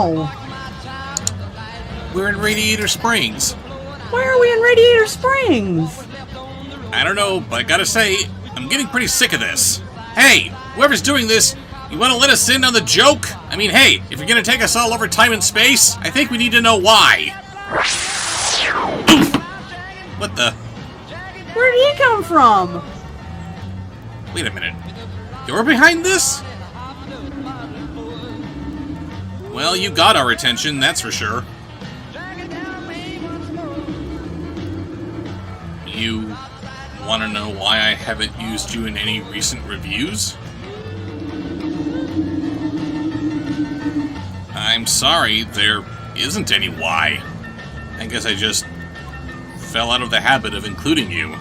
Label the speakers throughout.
Speaker 1: now?
Speaker 2: We're in Radiator Springs.
Speaker 1: Why are we in Radiator Springs?
Speaker 2: I don't know, but I gotta say, I'm getting pretty sick of this. Hey, whoever's doing this, you wanna let us in on the joke? I mean, hey, if you're gonna take us all over time and space, I think we need to know why. Oof. What the?
Speaker 1: Where did he come from?
Speaker 2: Wait a minute. You're behind this? Well, you got our attention, that's for sure. You want to know why I haven't used you in any recent reviews? I'm sorry, there isn't any why. I guess I just fell out of the habit of including you.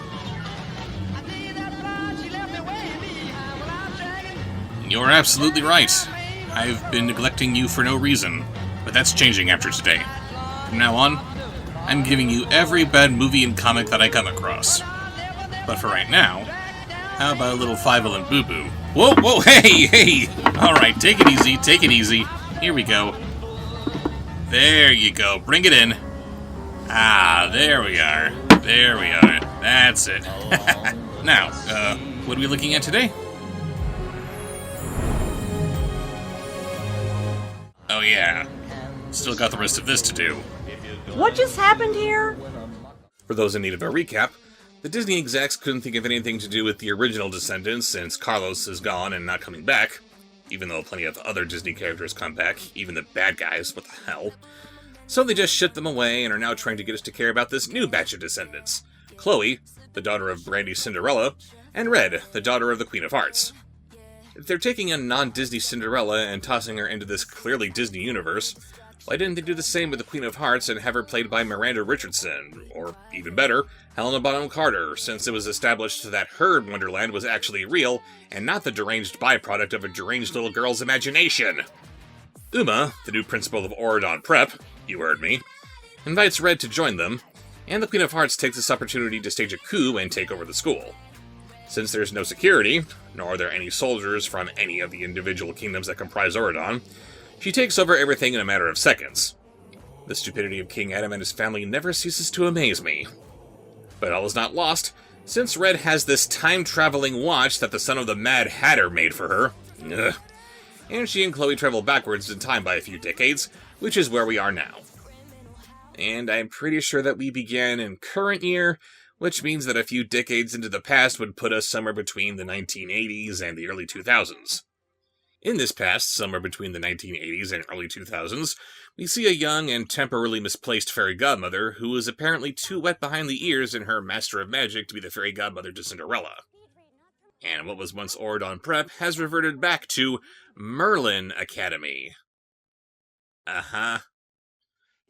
Speaker 2: You're absolutely right. I've been neglecting you for no reason, but that's changing after today. From now on, I'm giving you every bad movie and comic that I come across. But for right now, how about a little Five-Element boo-boo? Whoa, whoa, hey! Alright, take it easy, take it easy. Here we go. There you go, bring it in. Ah, there we are. There we are. That's it. Now, what are we looking at today? Oh yeah, still got the rest of this to do.
Speaker 1: What just happened here?
Speaker 2: For those in need of a recap, the Disney execs couldn't think of anything to do with the original Descendants since Carlos is gone and not coming back, even though plenty of other Disney characters come back, even the bad guys, what the hell. So they just shipped them away and are now trying to get us to care about this new batch of Descendants. Chloe, the daughter of Brandy's Cinderella, and Red, the daughter of the Queen of Hearts. If they're taking a non-Disney Cinderella and tossing her into this clearly Disney universe, why didn't they do the same with the Queen of Hearts and have her played by Miranda Richardson, or even better, Helena Bonham Carter, since it was established that her Wonderland was actually real and not the deranged byproduct of a deranged little girl's imagination? Uma, the new principal of Auradon Prep, you heard me, invites Red to join them, and the Queen of Hearts takes this opportunity to stage a coup and take over the school. Since there's no security, nor are there any soldiers from any of the individual kingdoms that comprise Auradon, she takes over everything in a matter of seconds. The stupidity of King Adam and his family never ceases to amaze me. But all is not lost, since Red has this time-traveling watch that the son of the Mad Hatter made for her. Ugh. And she and Chloe travel backwards in time by a few decades, which is where we are now. And I'm pretty sure that we began in current year, which means that a few decades into the past would put us somewhere between the 1980s and the early 2000s. In this past, somewhere between the 1980s and early 2000s, we see a young and temporarily misplaced fairy godmother who is apparently too wet behind the ears in her Master of Magic to be the fairy godmother to Cinderella. And what was once Auradon Prep has reverted back to Merlin Academy. Uh-huh.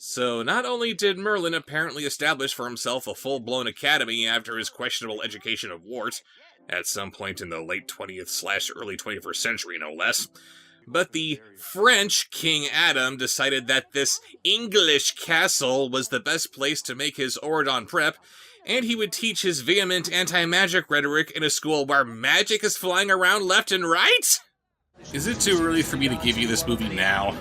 Speaker 2: So not only did Merlin apparently establish for himself a full-blown academy after his questionable education of Wart, at some point in the late 20th/early 21st century, no less, but the French King Adam decided that this English castle was the best place to make his Auradon Prep, and he would teach his vehement anti-magic rhetoric in a school where magic is flying around left and right? Is it too early for me to give you this movie now?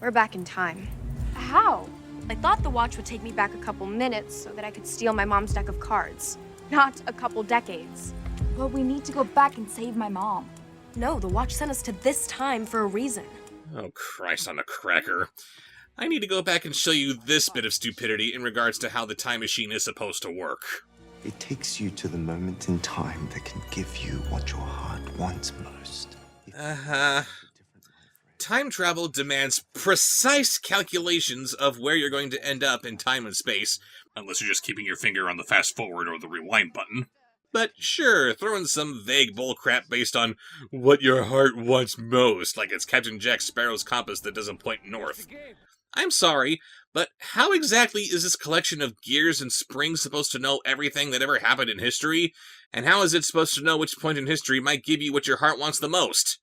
Speaker 3: We're back in time. How? I thought the watch would take me back a couple minutes so that I could steal my mom's deck of cards. Not a couple decades.
Speaker 4: But we need to go back and save my mom.
Speaker 3: No, the watch sent us to this time for a reason.
Speaker 2: Oh, Christ on a cracker. I need to go back and show you this bit of stupidity in regards to how the time machine is supposed to work.
Speaker 5: It takes you to the moment in time that can give you what your heart wants most.
Speaker 2: Time travel demands precise calculations of where you're going to end up in time and space, unless you're just keeping your finger on the fast forward or the rewind button. But sure, throw in some vague bullcrap based on what your heart wants most, like it's Captain Jack Sparrow's compass that doesn't point north. I'm sorry, but how exactly is this collection of gears and springs supposed to know everything that ever happened in history? And how is it supposed to know which point in history might give you what your heart wants the most?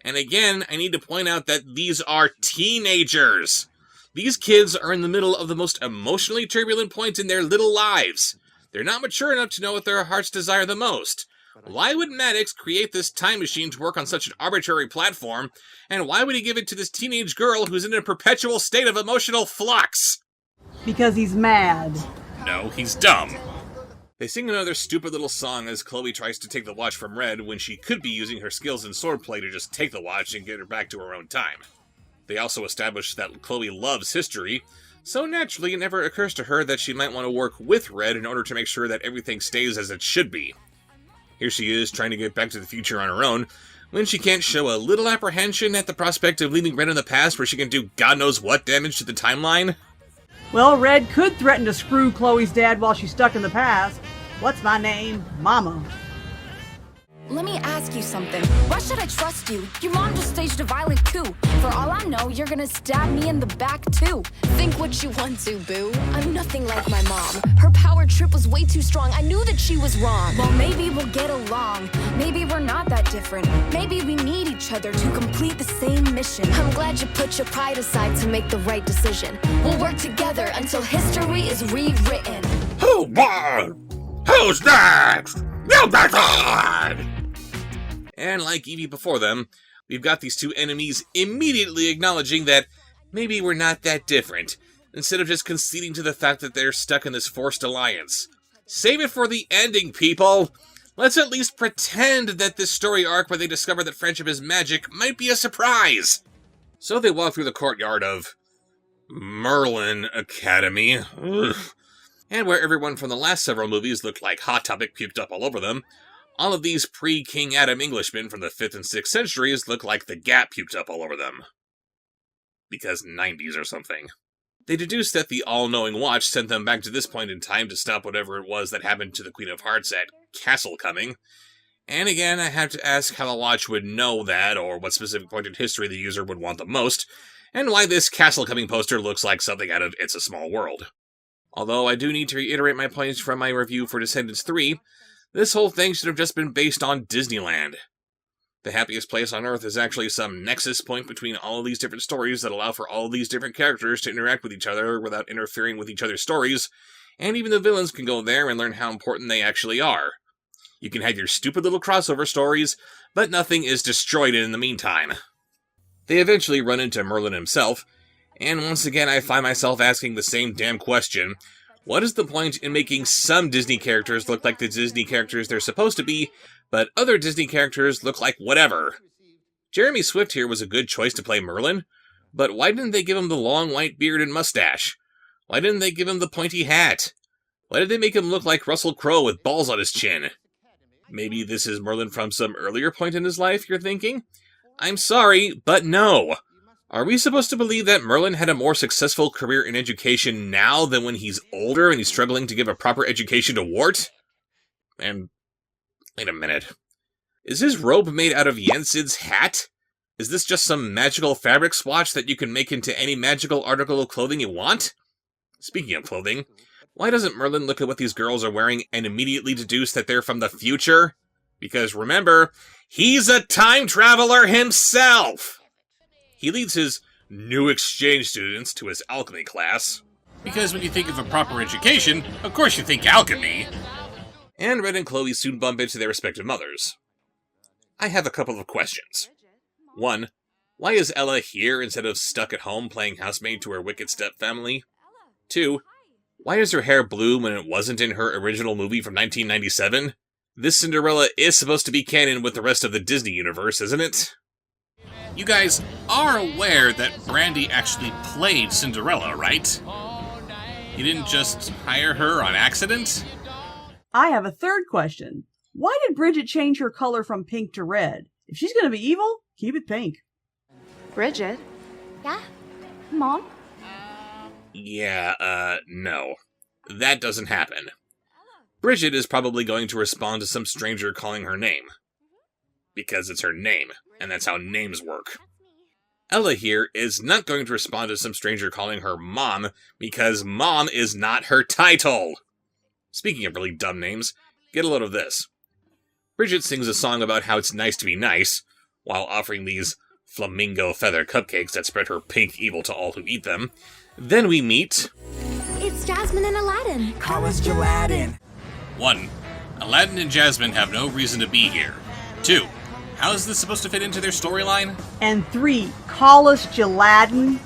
Speaker 2: And again, I need to point out that these are teenagers. These kids are in the middle of the most emotionally turbulent point in their little lives. They're not mature enough to know what their hearts desire the most. why would Maddox create this time machine to work on such an arbitrary platform, and why would he give it to this teenage girl who's in a perpetual state of emotional flux?
Speaker 1: Because he's mad.
Speaker 2: No, he's dumb. They sing another stupid little song as Chloe tries to take the watch from Red when she could be using her skills in swordplay to just take the watch and get her back to her own time. They also establish that Chloe loves history, so naturally it never occurs to her that she might want to work with Red in order to make sure that everything stays as it should be. Here she is trying to get back to the future on her own, when she can't show a little apprehension at the prospect of leaving Red in the past where she can do God knows what damage to the timeline.
Speaker 1: Well, Red could threaten to screw Chloe's dad while she's stuck in the past. What's my name? Mama.
Speaker 4: Let me ask you something. Why should I trust you? Your mom just staged a violent coup. For all I know, you're gonna stab me in the back, too.
Speaker 6: Think what you want to, boo. I'm nothing like my mom. Her power trip was way too strong. I knew that she was wrong.
Speaker 4: Well, maybe we'll get along. Maybe we're not that different. Maybe we need each other to complete the same mission.
Speaker 6: I'm glad you put your pride aside to make the right decision. We'll work together until history is rewritten.
Speaker 2: Who won? Who's next? You decide! And like Evie before them, we've got these two enemies immediately acknowledging that maybe we're not that different, instead of just conceding to the fact that they're stuck in this forced alliance. Save it for the ending, people! Let's at least pretend that this story arc where they discover that friendship is magic might be a surprise! So they walk through the courtyard of Merlin Academy. Ugh. And where everyone from the last several movies looked like Hot Topic puked up all over them, all of these pre-King Adam Englishmen from the 5th and 6th centuries look like the Gap puked up all over them. Because 90s or something. They deduce that the all-knowing watch sent them back to this point in time to stop whatever it was that happened to the Queen of Hearts at Castle Coming. And again, I have to ask how the watch would know that, or what specific point in history the user would want the most, and why this Castle Coming poster looks like something out of It's a Small World. Although I do need to reiterate my points from my review for Descendants 3, this whole thing should have just been based on Disneyland. The happiest place on Earth is actually some nexus point between all of these different stories that allow for all of these different characters to interact with each other without interfering with each other's stories, and even the villains can go there and learn how important they actually are. You can have your stupid little crossover stories, but nothing is destroyed in the meantime. They eventually run into Merlin himself, and once again I find myself asking the same damn question. What is the point in making some Disney characters look like the Disney characters they're supposed to be, but other Disney characters look like whatever? Jeremy Swift here was a good choice to play Merlin, but why didn't they give him the long white beard and mustache? Why didn't they give him the pointy hat? Why did they make him look like Russell Crowe with balls on his chin? Maybe this is Merlin from some earlier point in his life, you're thinking? I'm sorry, but no. Are we supposed to believe that Merlin had a more successful career in education now than when he's older and he's struggling to give a proper education to Wart? And wait a minute. Is his robe made out of Jensen's hat? Is this just some magical fabric swatch that you can make into any magical article of clothing you want? Speaking of clothing, why doesn't Merlin look at what these girls are wearing and immediately deduce that they're from the future? Because remember, he's a time traveler himself! He leads his new exchange students to his alchemy class. Because when you think of a proper education, of course you think alchemy. And Red and Chloe soon bump into their respective mothers. I have a couple of questions. 1. Why is Ella here instead of stuck at home playing housemaid to her wicked stepfamily? 2. Why is her hair blue when it wasn't in her original movie from 1997? This Cinderella is supposed to be canon with the rest of the Disney universe, isn't it? You guys are aware that Brandy actually played Cinderella, right? You didn't just hire her on accident?
Speaker 1: I have a third question. Why did Bridget change her color from pink to red? If she's going to be evil, keep it pink.
Speaker 3: Bridget?
Speaker 4: Yeah? Mom?
Speaker 2: Yeah, no. That doesn't happen. Bridget is probably going to respond to some stranger calling her name. Because it's her name, and that's how names work. Ella here is not going to respond to some stranger calling her Mom, because Mom is not her title! Speaking of really dumb names, get a load of this. Bridget sings a song about how it's nice to be nice, while offering these flamingo feather cupcakes that spread her pink evil to all who eat them. Then we meet...
Speaker 6: It's Jasmine and Aladdin.
Speaker 7: How is Aladdin?
Speaker 2: 1. Aladdin and Jasmine have no reason to be here. 2. How is this supposed to fit into their storyline?
Speaker 1: And 3, call us Geladin.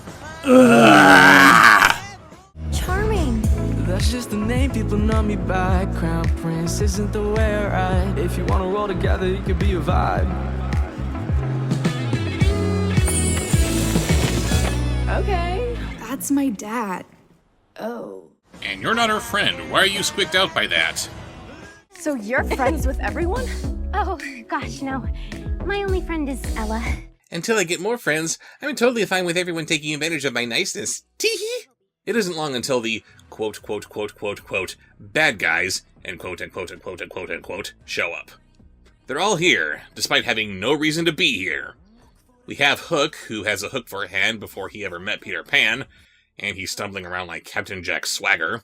Speaker 6: Charming.
Speaker 7: That's just the name people know me by. Crown Prince isn't the way I ride. If you wanna roll together, you could be a vibe.
Speaker 8: Okay. That's my dad. Oh.
Speaker 2: And you're not her friend. Why are you squicked out by that?
Speaker 3: So you're friends with everyone?
Speaker 9: Oh, gosh, no. My only friend is Ella.
Speaker 2: Until I get more friends, I'm totally fine with everyone taking advantage of my niceness. Tee-hee! It isn't long until the quote, bad guys, end quote, show up. They're all here, despite having no reason to be here. We have Hook, who has a hook for a hand before he ever met Peter Pan, and he's stumbling around like Captain Jack Swagger.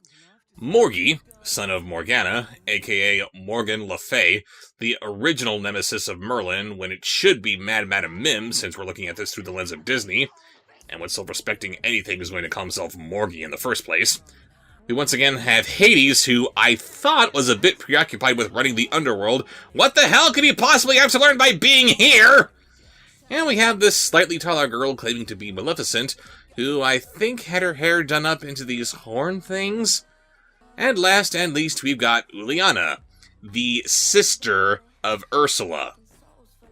Speaker 2: Morgie, son of Morgana, aka Morgan Le Fay, the original nemesis of Merlin, when it should be Mad Madam Mim, since we're looking at this through the lens of Disney, and what self-respecting anything is going to call himself Morgie in the first place. We once again have Hades, who I thought was a bit preoccupied with running the underworld. What the hell could he possibly have to learn by being here? And we have this slightly taller girl claiming to be Maleficent, who I think had her hair done up into these horn things. And last and least, we've got Uliana, the sister of Ursula.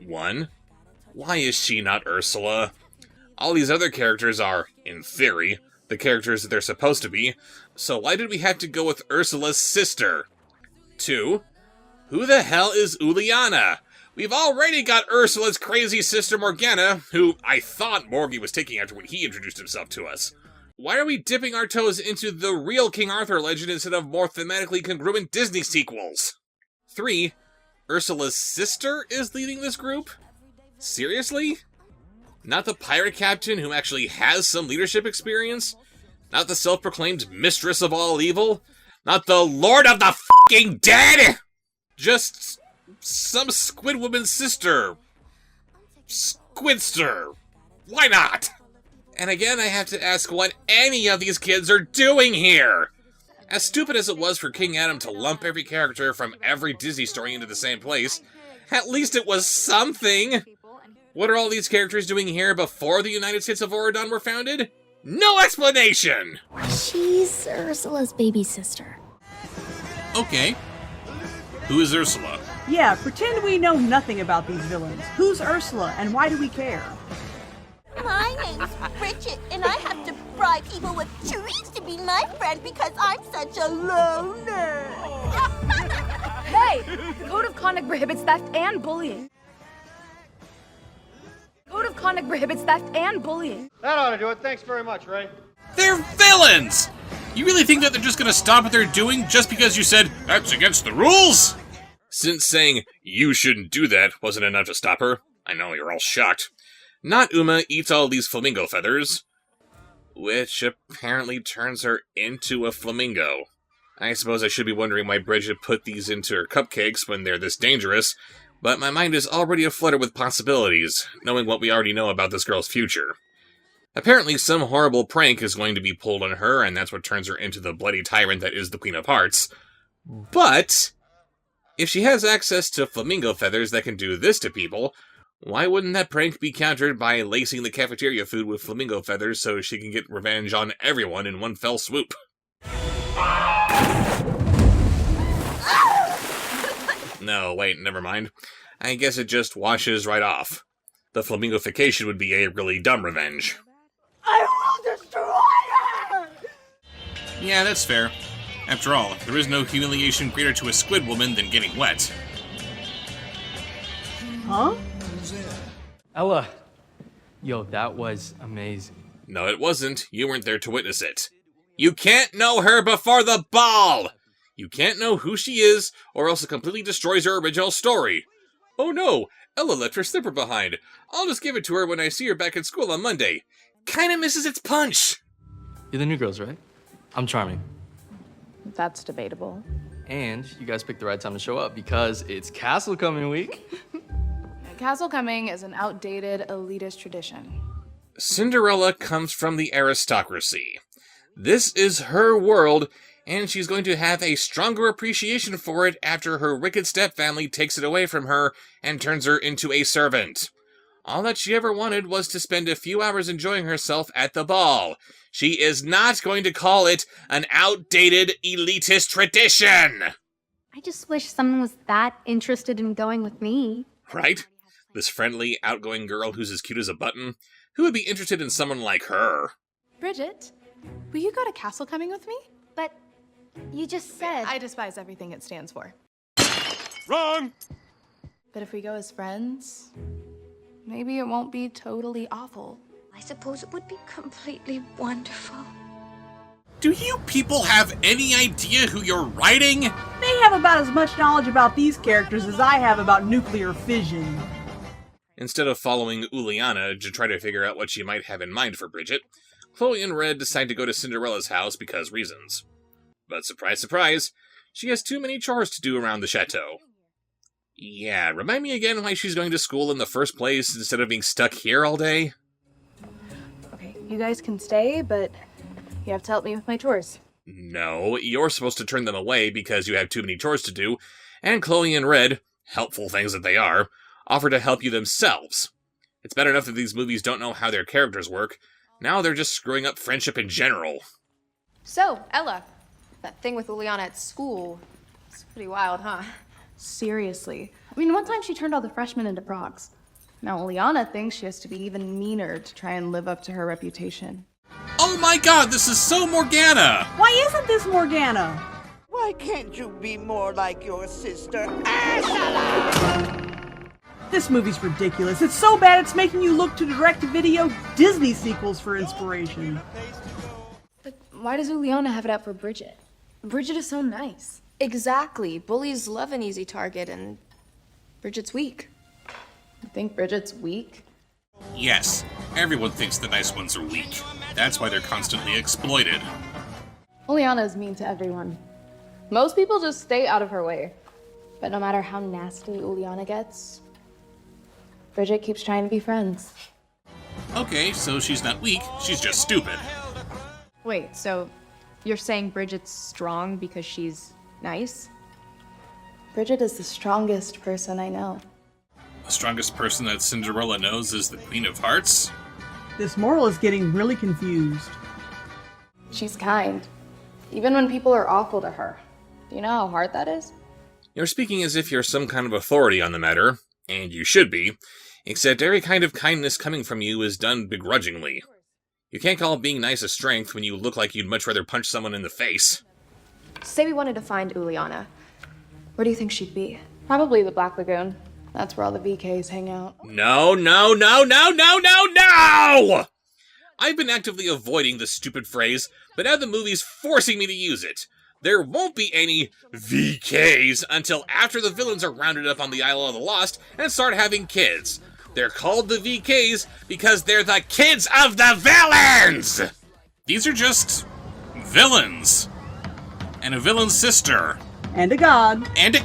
Speaker 2: 1. Why is she not Ursula? All these other characters are, in theory, the characters that they're supposed to be, so why did we have to go with Ursula's sister? 2. Who the hell is Uliana? We've already got Ursula's crazy sister Morgana, who I thought Morgie was taking after when he introduced himself to us. Why are we dipping our toes into the real King Arthur legend instead of more thematically congruent Disney sequels? 3. Ursula's sister is leading this group? Seriously? Not the pirate captain who actually has some leadership experience? Not the self-proclaimed mistress of all evil? Not the Lord of the f***ing Dead? Just some squid woman's sister. Squidster. Why not? And again, I have to ask what any of these kids are doing here. As stupid as it was for King Adam to lump every character from every Disney story into the same place, at least it was something. What are all these characters doing here before the United States of Oridon were founded? No explanation!
Speaker 6: She's Ursula's baby sister.
Speaker 2: Okay. Who is Ursula?
Speaker 1: Yeah, pretend we know nothing about these villains. Who's Ursula, and why do we care?
Speaker 10: My name's Bridget, and I have to bribe people with trees to be my friend because I'm such a loner.
Speaker 8: Hey! The Code of Conduct prohibits theft and bullying. Code of Conduct prohibits theft and bullying.
Speaker 11: That ought to do it. Thanks very much, Ray.
Speaker 2: They're villains! You really think that they're just gonna stop what they're doing just because you said, that's against the rules? Since saying, you shouldn't do that wasn't enough to stop her, I know you're all shocked. Not Uma eats all these flamingo feathers, which apparently turns her into a flamingo. I suppose I should be wondering why Bridget put these into her cupcakes when they're this dangerous, but my mind is already aflutter with possibilities, knowing what we already know about this girl's future. Apparently some horrible prank is going to be pulled on her, and that's what turns her into the bloody tyrant that is the Queen of Hearts. But if she has access to flamingo feathers that can do this to people, why wouldn't that prank be countered by lacing the cafeteria food with flamingo feathers so she can get revenge on everyone in one fell swoop? No, wait, never mind. I guess it just washes right off. The flamingofication would be a really dumb revenge.
Speaker 10: I will destroy her!
Speaker 2: Yeah, that's fair. After all, there is no humiliation greater to a squid woman than getting wet.
Speaker 1: Huh?
Speaker 7: Ella. Yo, that was amazing.
Speaker 2: No, it wasn't. You weren't there to witness it. You can't know her before the ball! You can't know who she is, or else it completely destroys her original story. Oh no, Ella left her slipper behind. I'll just give it to her when I see her back at school on Monday. Kinda misses its punch.
Speaker 7: You're the new girls, right? I'm charming.
Speaker 8: That's debatable.
Speaker 7: And you guys picked the right time to show up because it's Castle Coming week.
Speaker 8: Castle coming is an outdated, elitist tradition.
Speaker 2: Cinderella comes from the aristocracy. This is her world, and she's going to have a stronger appreciation for it after her wicked stepfamily takes it away from her and turns her into a servant. All that she ever wanted was to spend a few hours enjoying herself at the ball. She is not going to call it an outdated, elitist tradition!
Speaker 9: I just wish someone was that interested in going with me.
Speaker 2: Right? This friendly, outgoing girl who's as cute as a button. Who would be interested in someone like her?
Speaker 8: Bridget, will you go to Castle Coming with me?
Speaker 9: But you just said...
Speaker 8: I despise everything it stands for.
Speaker 2: Wrong!
Speaker 8: But if we go as friends, maybe it won't be totally awful.
Speaker 10: I suppose it would be completely wonderful.
Speaker 2: Do you people have any idea who you're writing?
Speaker 1: They have about as much knowledge about these characters as I have about nuclear fission.
Speaker 2: Instead of following Uliana to try to figure out what she might have in mind for Bridget, Chloe and Red decide to go to Cinderella's house because reasons. But surprise, surprise, she has too many chores to do around the chateau. Yeah, remind me again why she's going to school in the first place instead of being stuck here all day?
Speaker 8: Okay, you guys can stay, but you have to help me with my chores.
Speaker 2: No, you're supposed to turn them away because you have too many chores to do, and Chloe and Red, helpful things that they are, offer to help you themselves. It's bad enough that these movies don't know how their characters work. Now they're just screwing up friendship in general.
Speaker 3: So, Ella, that thing with Uliana at school, it's pretty wild, huh?
Speaker 8: Seriously. I mean, one time she turned all the freshmen into frogs. Now Liana thinks she has to be even meaner to try and live up to her reputation.
Speaker 2: Oh my god, this is so Morgana!
Speaker 1: Why isn't this Morgana?
Speaker 12: Why can't you be more like your sister,
Speaker 1: This movie's ridiculous. It's so bad it's making you look to direct-to-video Disney sequels for inspiration.
Speaker 8: But why does Uliana have it out for Bridget? Bridget is so nice.
Speaker 3: Exactly. Bullies love an easy target, and Bridget's weak.
Speaker 8: You think Bridget's weak?
Speaker 2: Yes, everyone thinks the nice ones are weak. That's why they're constantly exploited.
Speaker 8: Uliana is mean to everyone. Most people just stay out of her way. But no matter how nasty Uliana gets, Bridget keeps trying to be friends.
Speaker 2: Okay, so she's not weak, she's just stupid.
Speaker 3: Wait, so you're saying Bridget's strong because she's nice?
Speaker 8: Bridget is the strongest person I know.
Speaker 2: The strongest person that Cinderella knows is the Queen of Hearts?
Speaker 1: This moral is getting really confused.
Speaker 8: She's kind, even when people are awful to her. Do you know how hard that is?
Speaker 2: You're speaking as if you're some kind of authority on the matter, and you should be, except every kind of kindness coming from you is done begrudgingly. You can't call being nice a strength when you look like you'd much rather punch someone in the face.
Speaker 3: Say we wanted to find Uliana. Where do you think she'd be?
Speaker 8: Probably the Black Lagoon. That's where all the VKs hang out.
Speaker 2: No, no, no, no, no, no, no! I've been actively avoiding this stupid phrase, but now the movie's forcing me to use it. There won't be any VKs until after the villains are rounded up on the Isle of the Lost and start having kids. They're called the VKs because they're the kids of the villains! These are just villains. And a villain's sister.
Speaker 1: And a god.
Speaker 2: And a...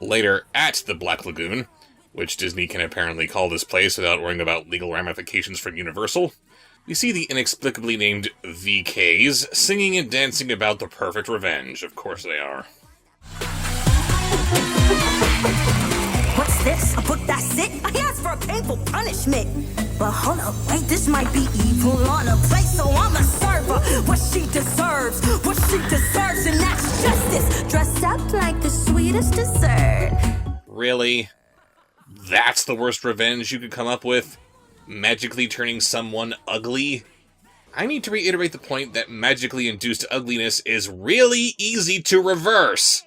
Speaker 2: Later, at the Black Lagoon, which Disney can apparently call this place without worrying about legal ramifications from Universal, we see the inexplicably named VKs singing and dancing about the perfect revenge. Of course they are.
Speaker 13: What's this? A book that's it? I asked for a painful punishment. But hold up, wait, this might be evil on a plate, so I'ma serve her what she deserves, and that's justice. Dressed up like the sweetest dessert.
Speaker 2: Really? That's the worst revenge you could come up with? Magically turning someone ugly? I need to reiterate the point that magically induced ugliness is really easy to reverse.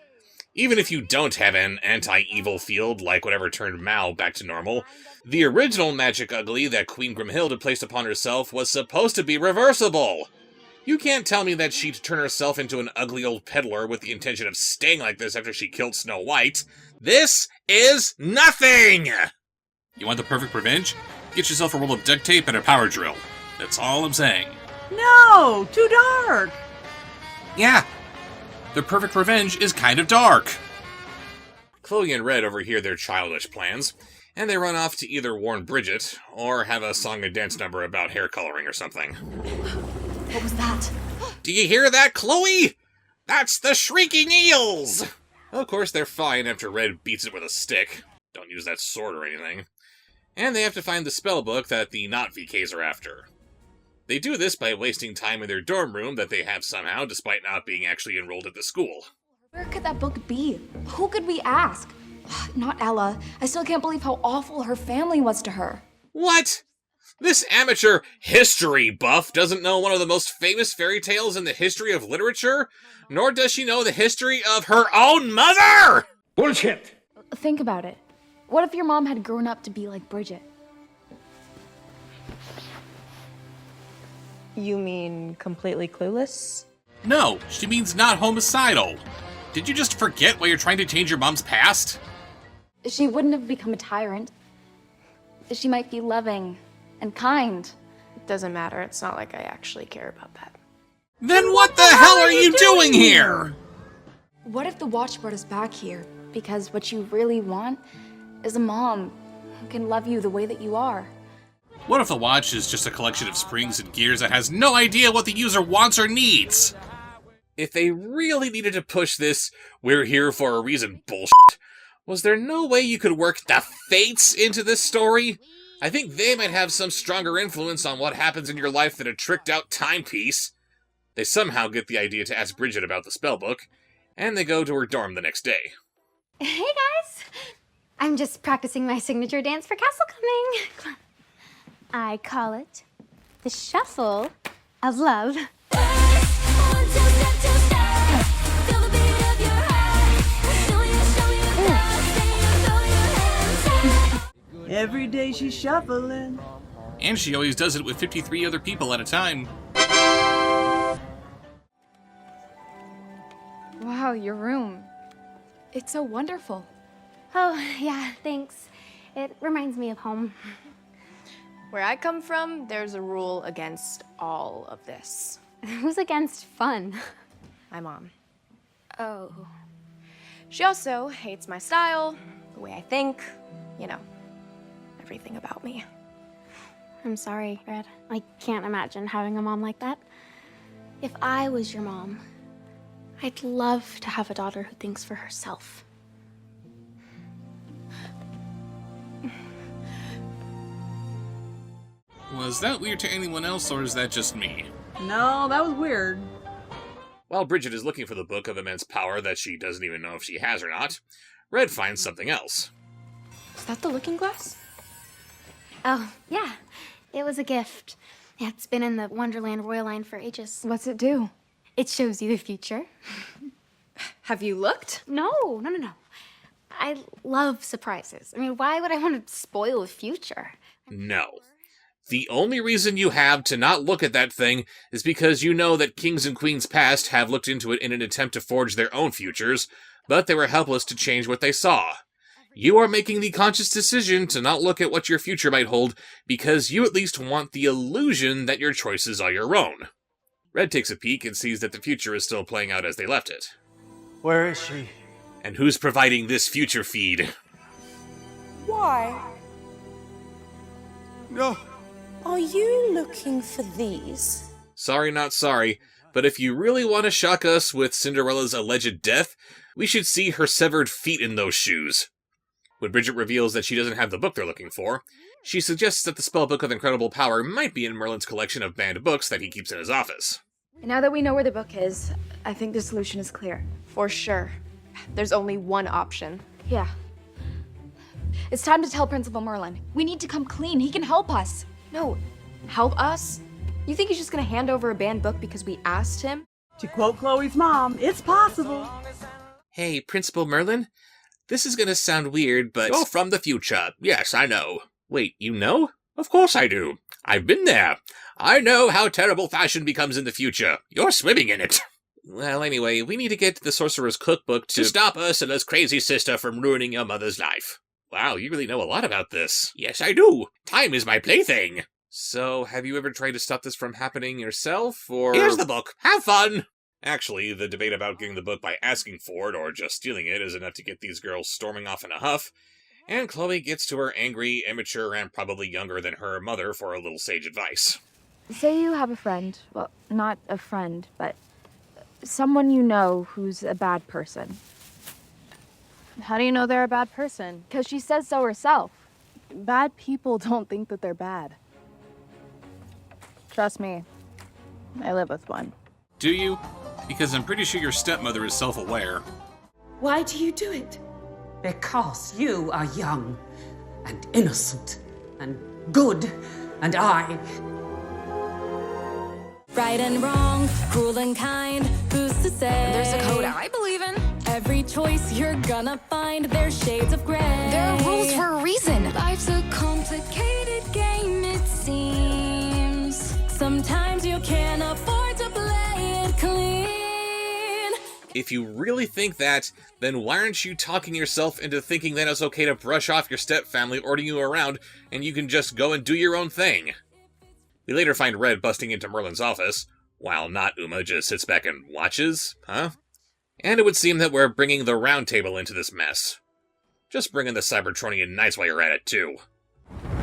Speaker 2: Even if you don't have an anti-evil field like whatever turned Mal back to normal, the original magic ugly that Queen Grimhilde had placed upon herself was supposed to be reversible. You can't tell me that she'd turn herself into an ugly old peddler with the intention of staying like this after she killed Snow White. This is nothing! You want the perfect revenge? Get yourself a roll of duct tape and a power drill. That's all I'm saying.
Speaker 1: No! Too dark!
Speaker 2: Yeah. The perfect revenge is kind of dark. Chloe and Red overhear their childish plans, and they run off to either warn Bridget, or have a song and dance number about hair coloring or something.
Speaker 8: What was that?
Speaker 2: Do you hear that, Chloe? That's the shrieking eels! Of course, they're fine after Red beats it with a stick. Don't use that sword or anything. And they have to find the spell book that the not VKs are after. They do this by wasting time in their dorm room that they have somehow, despite not being actually enrolled at the school.
Speaker 4: Where could that book be? Who could we ask? Not Ella. I still can't believe how awful her family was to her.
Speaker 2: What? This amateur history buff doesn't know one of the most famous fairy tales in the history of literature, nor does she know the history of her own mother!
Speaker 11: Bullshit!
Speaker 4: Think about it. What if your mom had grown up to be like Bridget?
Speaker 14: You mean completely clueless?
Speaker 2: No, she means not homicidal. Did you just forget why you're trying to change your mom's past?
Speaker 4: She wouldn't have become a tyrant. She might be loving and kind.
Speaker 14: It doesn't matter. It's not like I actually care about that.
Speaker 2: Then what the hell are you doing here?
Speaker 4: What if the watch brought us back here? Because what you really want is a mom who can love you the way that you are.
Speaker 2: What if the watch is just a collection of springs and gears that has no idea what the user wants or needs? If they really needed to push this "we're here for a reason" bullshit, was there no way you could work the Fates into this story? I think they might have some stronger influence on what happens in your life than a tricked-out timepiece. They somehow get the idea to ask Bridget about the spellbook, and they go to her dorm the next day.
Speaker 9: Hey guys! I'm just practicing my signature dance for Castle Coming. Come on. I call it the Shuffle of Love.
Speaker 1: Every day she's shuffling.
Speaker 2: And she always does it with 53 other people at a time.
Speaker 4: Wow, your room. It's so wonderful.
Speaker 9: Oh, yeah, thanks. It reminds me of home.
Speaker 14: Where I come from, there's a rule against all of this.
Speaker 9: Who's against fun?
Speaker 14: My mom.
Speaker 9: Oh.
Speaker 14: She also hates my style, the way I think, you know, everything about me.
Speaker 9: I'm sorry, Red. I can't imagine having a mom like that. If I was your mom, I'd love to have a daughter who thinks for herself.
Speaker 2: Was that weird to anyone else, or is that just me?
Speaker 1: No, that was weird.
Speaker 2: While Bridget is looking for the book of immense power that she doesn't even know if she has or not, Red finds something else.
Speaker 14: Is that the looking glass?
Speaker 9: Oh, yeah. It was a gift. Yeah, it's been in the Wonderland Royal line for ages.
Speaker 14: What's it do?
Speaker 9: It shows you the future.
Speaker 14: Have you looked?
Speaker 9: No. I love surprises. I mean, why would I want to spoil the future?
Speaker 2: No. The only reason you have to not look at that thing is because you know that kings and queens past have looked into it in an attempt to forge their own futures, but they were helpless to change what they saw. You are making the conscious decision to not look at what your future might hold because you at least want the illusion that your choices are your own. Red takes a peek and sees that the future is still playing out as they left it.
Speaker 11: Where is she?
Speaker 2: And who's providing this future feed?
Speaker 10: Why?
Speaker 11: No.
Speaker 10: Are you looking for these?
Speaker 2: Sorry, not sorry, but if you really want to shock us with Cinderella's alleged death, we should see her severed feet in those shoes. When Bridget reveals that she doesn't have the book they're looking for, she suggests that the spellbook of incredible power might be in Merlin's collection of banned books that he keeps in his office.
Speaker 14: Now that we know where the book is, I think the solution is clear. For sure. There's only one option.
Speaker 4: Yeah. It's time to tell Principal Merlin. We need to come clean. He can help us.
Speaker 14: No, help us? You think he's just gonna hand over a banned book because we asked him?
Speaker 1: To quote Chloe's mom, it's possible.
Speaker 2: Hey, Principal Merlin? This is gonna sound weird, but... You're from the future. Yes, I know. Wait, you know? Of course I do. I've been there. I know how terrible fashion becomes in the future. You're swimming in it. Well, anyway, we need to get the Sorcerer's Cookbook to stop Ursula's crazy sister from ruining your mother's life. Wow, you really know a lot about this. Yes, I do. Time is my plaything. So, have you ever tried to stop this from happening yourself, or... Here's the book. Have fun! Actually, the debate about getting the book by asking for it or just stealing it is enough to get these girls storming off in a huff, and Chloe gets to her angry, immature, and probably younger than her mother for a little sage advice.
Speaker 8: say you have a friend. Well, not a friend, but someone you know who's a bad person. How do you know they're a bad person? Because she says so herself. Bad people don't think that they're bad. Trust me, I live with one.
Speaker 2: Do you? Because I'm pretty sure your stepmother is self-aware.
Speaker 15: Why do you do it? Because you are young and innocent and good, and I...
Speaker 4: Right and wrong, cruel and kind, who's to say?
Speaker 14: There's a code I believe in.
Speaker 4: Every choice you're gonna find, there's shades of gray.
Speaker 14: There are rules for a reason.
Speaker 4: Life's a complicated game, it seems. Sometimes you can't afford to play it clean.
Speaker 2: If you really think that, then why aren't you talking yourself into thinking that it's okay to brush off your stepfamily ordering you around and you can just go and do your own thing? We later find Red busting into Merlin's office, while not Uma just sits back and watches, huh? And it would seem that we're bringing the round table into this mess. Just bring in the Cybertronian nice while you're at it, too.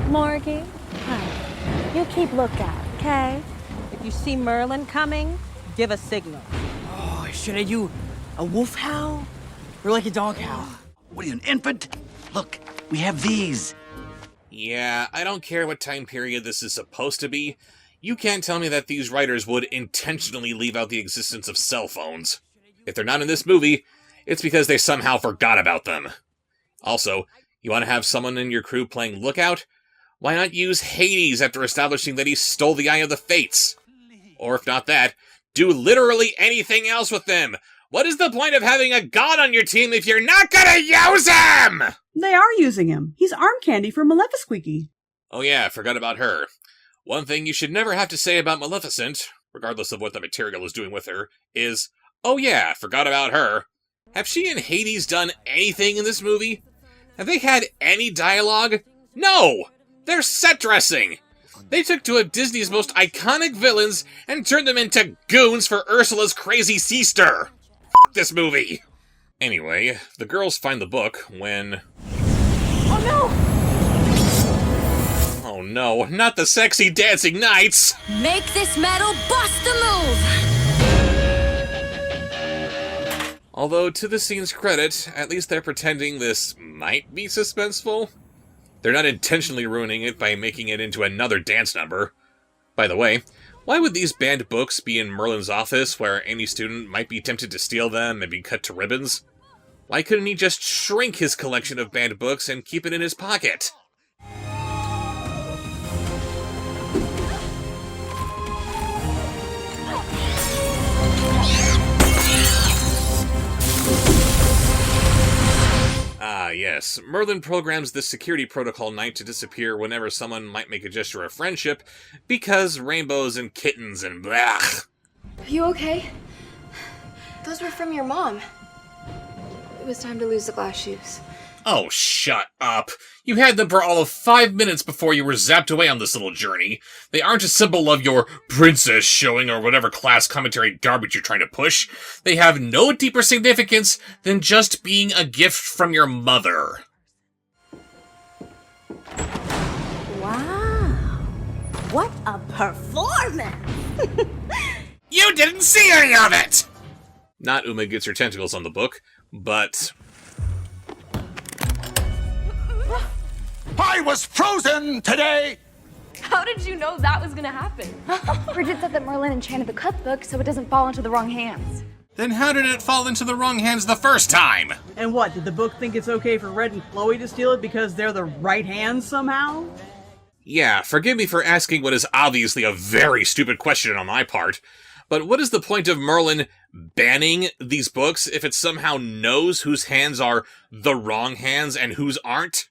Speaker 16: Morgie, hi. You keep lookout, okay? If you see Merlin coming, give a signal.
Speaker 17: Oh, should I do a wolf howl? Or like a dog howl?
Speaker 11: What are you, an infant? Look, we have these.
Speaker 2: Yeah, I don't care what time period this is supposed to be. You can't tell me that these writers would intentionally leave out the existence of cell phones. If they're not in this movie, it's because they somehow forgot about them. Also, you want to have someone in your crew playing lookout? Why not use Hades after establishing that he stole the Eye of the Fates? Or if not that, do literally anything else with them! What is the point of having a god on your team if you're not gonna use him?!
Speaker 1: They are using him. He's arm candy for Maleficent.
Speaker 2: Oh yeah, I forgot about her. One thing you should never have to say about Maleficent, regardless of what the material is doing with her, is, oh yeah, forgot about her. Have she and Hades done anything in this movie? Have they had any dialogue? No! They're set dressing! They took two of Disney's most iconic villains and turned them into goons for Ursula's crazy sister! F*** this movie! Anyway, the girls find the book when...
Speaker 8: Oh
Speaker 2: no! Oh no, not the sexy dancing knights!
Speaker 4: Make this metal bust a move!
Speaker 2: Although, to the scene's credit, at least they're pretending this might be suspenseful. They're not intentionally ruining it by making it into another dance number. By the way, why would these banned books be in Merlin's office where any student might be tempted to steal them and be cut to ribbons? Why couldn't he just shrink his collection of banned books and keep it in his pocket? Ah, yes. Merlin programs the security protocol knight to disappear whenever someone might make a gesture of friendship, because rainbows and kittens and blah.
Speaker 3: Are you okay? Those were from your mom. It was time to lose the glass shoes.
Speaker 2: Oh, shut up. You had them for all of 5 minutes before you were zapped away on this little journey. They aren't a symbol of your princess showing or whatever class commentary garbage you're trying to push. They have no deeper significance than just being a gift from your mother.
Speaker 10: Wow. What a performance!
Speaker 2: You didn't see any of it! Not Uma gets her tentacles on the book, but...
Speaker 11: I was frozen today!
Speaker 14: How did you know that was gonna happen?
Speaker 8: Bridget said that Merlin enchanted the cookbook so it doesn't fall into the wrong hands.
Speaker 2: Then how did it fall into the wrong hands the first time?
Speaker 1: And what, did the book think it's okay for Red and Chloe to steal it because they're the right hands somehow?
Speaker 2: Yeah, forgive me for asking what is obviously a very stupid question on my part, but what is the point of Merlin banning these books if it somehow knows whose hands are the wrong hands and whose aren't?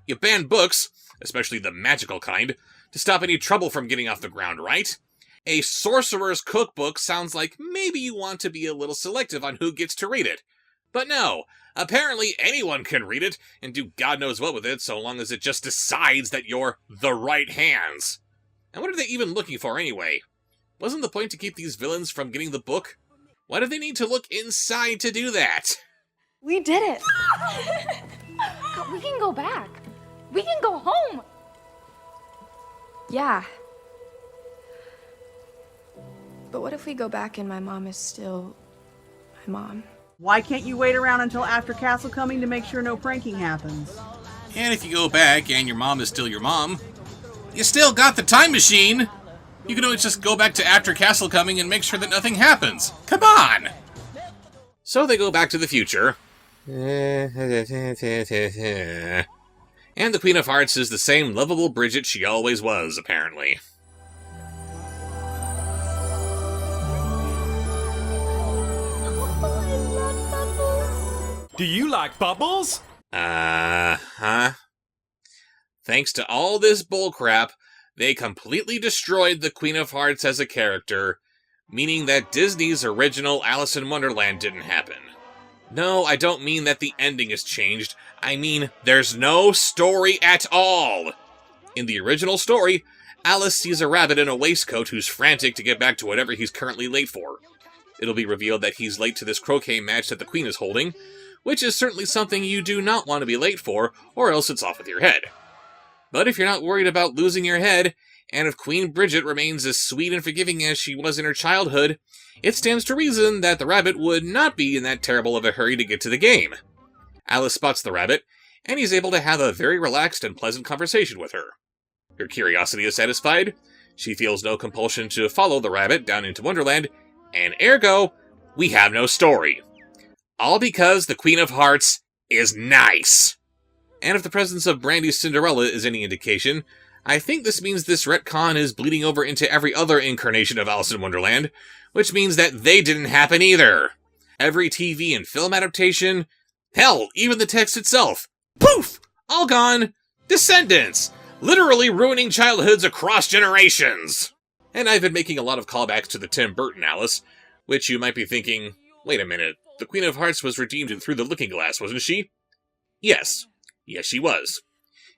Speaker 2: You ban books, especially the magical kind, to stop any trouble from getting off the ground, right? A sorcerer's cookbook sounds like maybe you want to be a little selective on who gets to read it. But no, apparently anyone can read it and do God knows what with it so long as it just decides that you're the right hands. And what are they even looking for anyway? Wasn't the point to keep these villains from getting the book? Why do they need to look inside to do that?
Speaker 8: We did it! We can go back. We can go home.
Speaker 3: Yeah. But what if we go back and my mom is still my mom?
Speaker 1: Why can't you wait around until after Castle Coming to make sure no pranking happens?
Speaker 2: And if you go back and your mom is still your mom, you still got the time machine! You can always just go back to after Castle Coming and make sure that nothing happens. Come on! So they go back to the future. And the Queen of Hearts is the same lovable Bridget she always was, apparently.
Speaker 18: Do you like bubbles?
Speaker 2: Thanks to all this bullcrap, they completely destroyed the Queen of Hearts as a character, meaning that Disney's original Alice in Wonderland didn't happen. No, I don't mean that the ending has changed. I mean, there's no story at all. In the original story, Alice sees a rabbit in a waistcoat who's frantic to get back to whatever he's currently late for. It'll be revealed that he's late to this croquet match that the Queen is holding, which is certainly something you do not want to be late for, or else it's off with your head. But if you're not worried about losing your head, and if Queen Bridget remains as sweet and forgiving as she was in her childhood, it stands to reason that the rabbit would not be in that terrible of a hurry to get to the game. Alice spots the rabbit, and he's able to have a very relaxed and pleasant conversation with her. Her curiosity is satisfied, she feels no compulsion to follow the rabbit down into Wonderland, and ergo, we have no story. All because the Queen of Hearts is nice. And if the presence of Brandy's Cinderella is any indication, I think this means this retcon is bleeding over into every other incarnation of Alice in Wonderland, which means that they didn't happen either. Every TV and film adaptation, hell, even the text itself, poof, all gone. Descendants, literally ruining childhoods across generations. And I've been making a lot of callbacks to the Tim Burton Alice, which you might be thinking, wait a minute, the Queen of Hearts was redeemed through the looking glass, wasn't she? Yes. Yes, she was.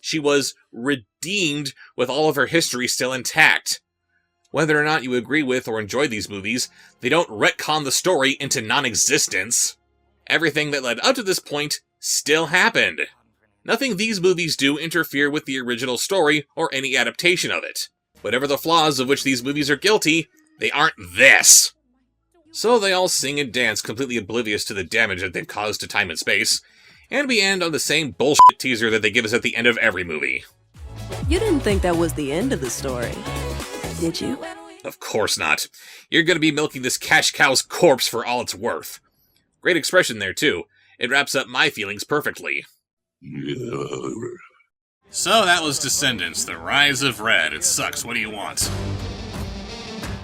Speaker 2: She was redeemed with all of her history still intact. Whether or not you agree with or enjoy these movies, they don't retcon the story into non-existence. Everything that led up to this point still happened. Nothing these movies do interfere with the original story or any adaptation of it. Whatever the flaws of which these movies are guilty, they aren't this. So they all sing and dance completely oblivious to the damage that they've caused to time and space, and we end on the same bullshit teaser that they give us at the end of every movie.
Speaker 19: You didn't think that was the end of the story, did you?
Speaker 2: Of course not. You're gonna be milking this cash cow's corpse for all it's worth. Great expression there, too. It wraps up my feelings perfectly. So that was Descendants, The Rise of Red. It sucks. What do you want?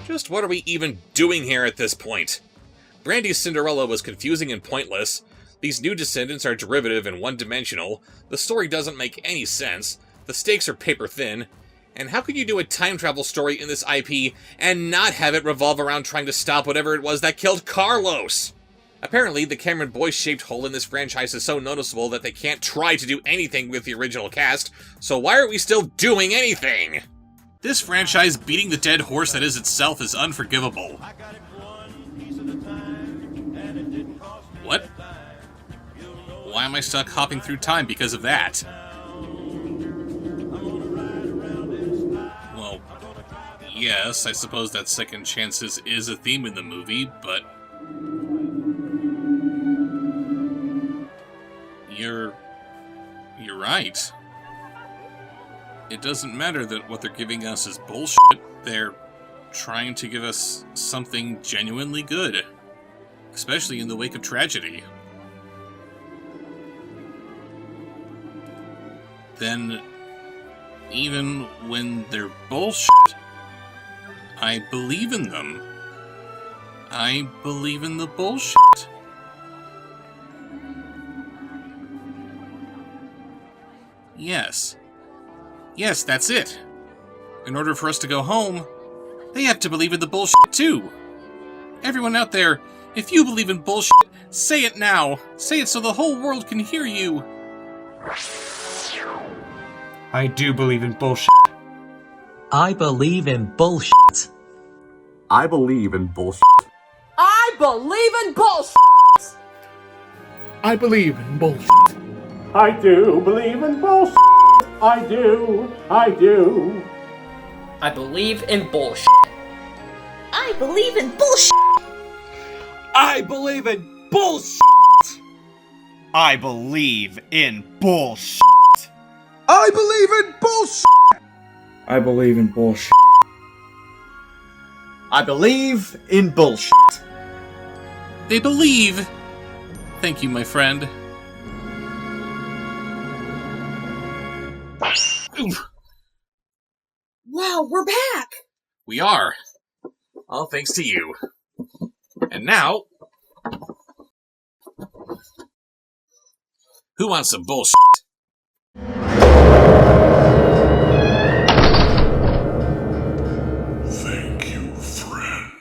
Speaker 2: Just what are we even doing here at this point? Brandy's Cinderella was confusing and pointless. These new Descendants are derivative and one-dimensional. The story doesn't make any sense. The stakes are paper-thin. And how could you do a time travel story in this IP and not have it revolve around trying to stop whatever it was that killed Carlos? Apparently, the Cameron Boyce-shaped hole in this franchise is so noticeable that they can't try to do anything with the original cast, so why are we still doing anything? This franchise beating the dead horse that is itself is unforgivable. What? Why am I stuck hopping through time because of that? Well, yes, I suppose that second chances is a theme in the movie, but... You're right. It doesn't matter that what they're giving us is bullshit. They're trying to give us something genuinely good. Especially in the wake of tragedy. Then, even when they're bullshit, I believe in them. I believe in the bullshit. Yes. Yes, that's it. In order for us to go home, they have to believe in the bullshit too. Everyone out there, if you believe in bullshit, say it now. Say it so the whole world can hear you.
Speaker 18: I do believe in bullshit.
Speaker 11: I believe in bullshit.
Speaker 20: I believe in bullshit.
Speaker 21: I believe in bullshit.
Speaker 20: I believe in bullshit.
Speaker 22: I do believe in bullshit. I do.
Speaker 21: I believe in bullshit.
Speaker 10: I believe in bullshit!
Speaker 5: I believe in bullshit!
Speaker 6: I believe in bullshit!
Speaker 5: I believe in bullshit!
Speaker 23: I believe in bullshit.
Speaker 5: I believe in bullshit.
Speaker 2: They believe. Thank you, my friend. Oof.
Speaker 10: Wow, we're back!
Speaker 2: We are. All thanks to you. And now... who wants some bullshit?
Speaker 20: Thank you, friend.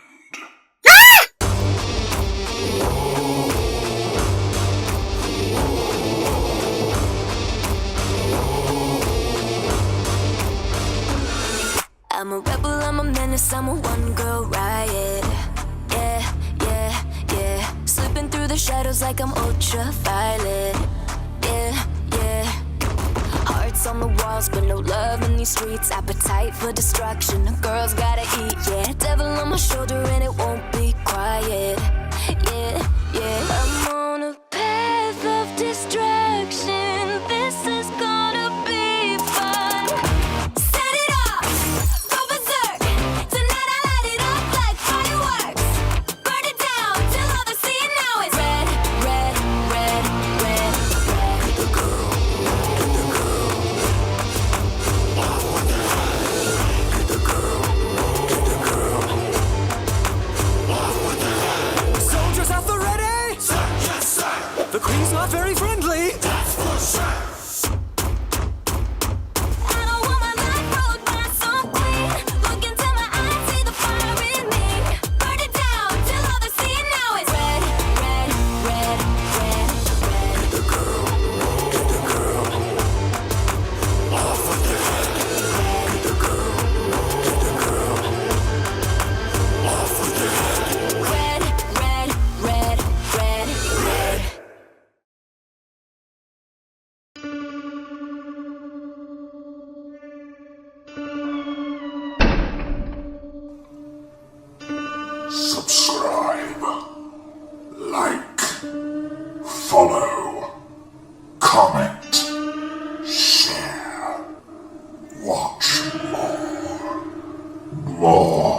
Speaker 4: I'm a rebel, I'm a menace, I'm a one-girl riot. Yeah, yeah, yeah. Slipping through the shadows like I'm ultraviolet. Yeah, yeah. Hearts on the walls, but no love in these streets. Appetite for destruction, the girls gotta eat. Yeah, devil on my shoulder and it won't be quiet. Yeah, yeah. I'm on a path of destruction. This is gonna be fun. Set it off, go berserk. Tonight I light it up like fireworks. Burn it down till all they see now is red, red, red, red, red. Get the girl, get the girl. Get the girl, get the girl.
Speaker 7: Soldiers at the ready!
Speaker 20: Sir, yes, sir.
Speaker 7: The queen's not very friendly.
Speaker 20: That's for sure.
Speaker 4: I don't want my life ruled by some queen. Look into my eyes, see the fire in me. Burn it down till all they see now is red, red, red, red, red.
Speaker 20: Get the girl, get the girl. Off with your head. Get the girl, get the girl. Off with your head.
Speaker 4: Red, red, red, red, red.
Speaker 20: Subscribe, like, follow, comment, share, watch more.